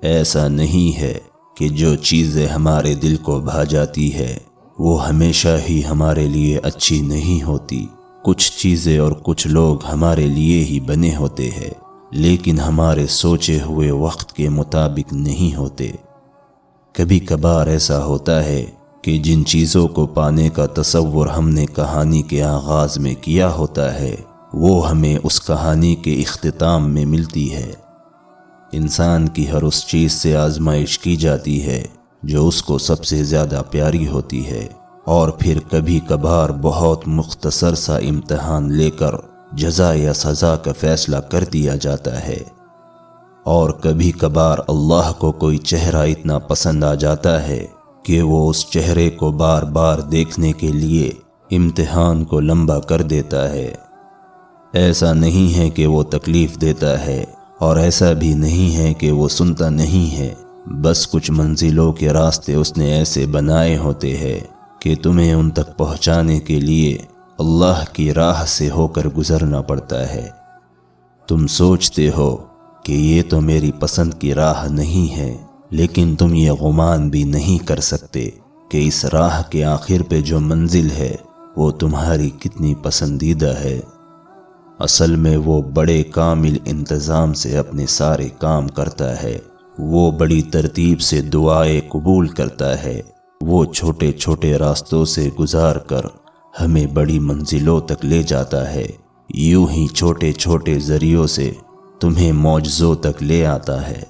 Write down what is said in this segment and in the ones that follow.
ایسا نہیں ہے کہ جو چیزیں ہمارے دل کو بھا جاتی ہے وہ ہمیشہ ہی ہمارے لیے اچھی نہیں ہوتی۔ کچھ چیزیں اور کچھ لوگ ہمارے لیے ہی بنے ہوتے ہیں، لیکن ہمارے سوچے ہوئے وقت کے مطابق نہیں ہوتے۔ کبھی کبھار ایسا ہوتا ہے کہ جن چیزوں کو پانے کا تصور ہم نے کہانی کے آغاز میں کیا ہوتا ہے وہ ہمیں اس کہانی کے اختتام میں ملتی ہے۔ انسان کی ہر اس چیز سے آزمائش کی جاتی ہے جو اس کو سب سے زیادہ پیاری ہوتی ہے، اور پھر کبھی کبھار بہت مختصر سا امتحان لے کر جزا یا سزا کا فیصلہ کر دیا جاتا ہے۔ اور کبھی کبھار اللہ کو کوئی چہرہ اتنا پسند آ جاتا ہے کہ وہ اس چہرے کو بار بار دیکھنے کے لیے امتحان کو لمبا کر دیتا ہے۔ ایسا نہیں ہے کہ وہ تکلیف دیتا ہے، اور ایسا بھی نہیں ہے کہ وہ سنتا نہیں ہے، بس کچھ منزلوں کے راستے اس نے ایسے بنائے ہوتے ہیں کہ تمہیں ان تک پہنچانے کے لیے اللہ کی راہ سے ہو کر گزرنا پڑتا ہے۔ تم سوچتے ہو کہ یہ تو میری پسند کی راہ نہیں ہے، لیکن تم یہ گمان بھی نہیں کر سکتے کہ اس راہ کے آخر پہ جو منزل ہے وہ تمہاری کتنی پسندیدہ ہے۔ اصل میں وہ بڑے کامل انتظام سے اپنے سارے کام کرتا ہے، وہ بڑی ترتیب سے دعائیں قبول کرتا ہے، وہ چھوٹے چھوٹے راستوں سے گزار کر ہمیں بڑی منزلوں تک لے جاتا ہے، یوں ہی چھوٹے چھوٹے ذریعوں سے تمہیں معجزوں تک لے آتا ہے۔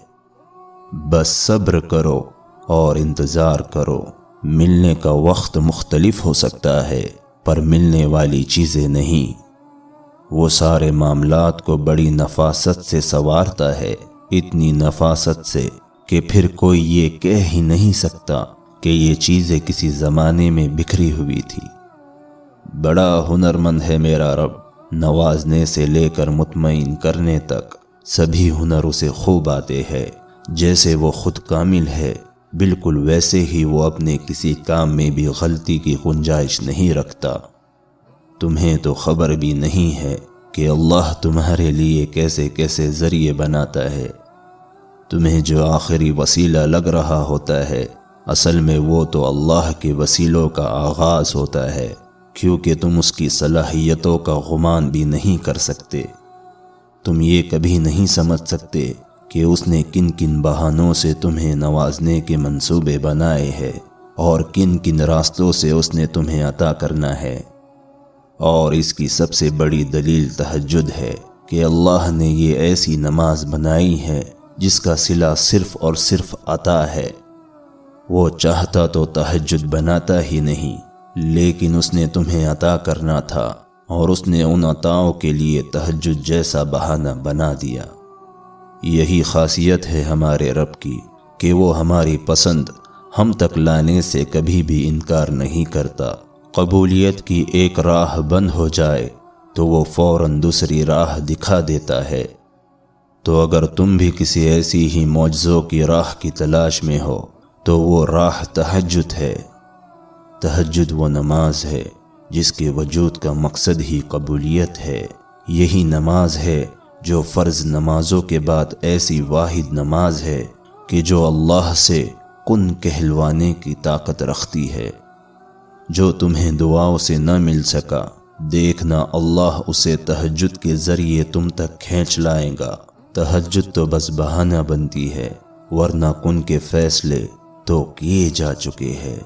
بس صبر کرو اور انتظار کرو۔ ملنے کا وقت مختلف ہو سکتا ہے پر ملنے والی چیزیں نہیں۔ وہ سارے معاملات کو بڑی نفاست سے سنوارتا ہے، اتنی نفاست سے کہ پھر کوئی یہ کہہ ہی نہیں سکتا کہ یہ چیزیں کسی زمانے میں بکھری ہوئی تھی۔ بڑا ہنرمند ہے میرا رب، نوازنے سے لے کر مطمئن کرنے تک سبھی ہنر اسے خوب آتے ہیں۔ جیسے وہ خود کامل ہے، بالکل ویسے ہی وہ اپنے کسی کام میں بھی غلطی کی گنجائش نہیں رکھتا۔ تمہیں تو خبر بھی نہیں ہے کہ اللہ تمہارے لیے کیسے کیسے ذریعے بناتا ہے۔ تمہیں جو آخری وسیلہ لگ رہا ہوتا ہے، اصل میں وہ تو اللہ کے وسیلوں کا آغاز ہوتا ہے، کیونکہ تم اس کی صلاحیتوں کا گمان بھی نہیں کر سکتے۔ تم یہ کبھی نہیں سمجھ سکتے کہ اس نے کن کن بہانوں سے تمہیں نوازنے کے منصوبے بنائے ہیں، اور کن کن راستوں سے اس نے تمہیں عطا کرنا ہے۔ اور اس کی سب سے بڑی دلیل تہجد ہے کہ اللہ نے یہ ایسی نماز بنائی ہے جس کا صلہ صرف اور صرف عطا ہے۔ وہ چاہتا تو تہجد بناتا ہی نہیں، لیکن اس نے تمہیں عطا کرنا تھا، اور اس نے ان عطاؤں کے لیے تہجد جیسا بہانہ بنا دیا۔ یہی خاصیت ہے ہمارے رب کی کہ وہ ہماری پسند ہم تک لانے سے کبھی بھی انکار نہیں کرتا۔ قبولیت کی ایک راہ بند ہو جائے تو وہ فوراً دوسری راہ دکھا دیتا ہے۔ تو اگر تم بھی کسی ایسی ہی معجزوں کی راہ کی تلاش میں ہو تو وہ راہ تہجد ہے۔ تہجد وہ نماز ہے جس کے وجود کا مقصد ہی قبولیت ہے۔ یہی نماز ہے جو فرض نمازوں کے بعد ایسی واحد نماز ہے کہ جو اللہ سے کن کہلوانے کی طاقت رکھتی ہے۔ جو تمہیں دعاؤں سے نہ مل سکا، دیکھنا اللہ اسے تہجد کے ذریعے تم تک کھینچ لائے گا۔ تہجد تو بس بہانہ بنتی ہے، ورنہ کن کے فیصلے تو کیے جا چکے ہیں۔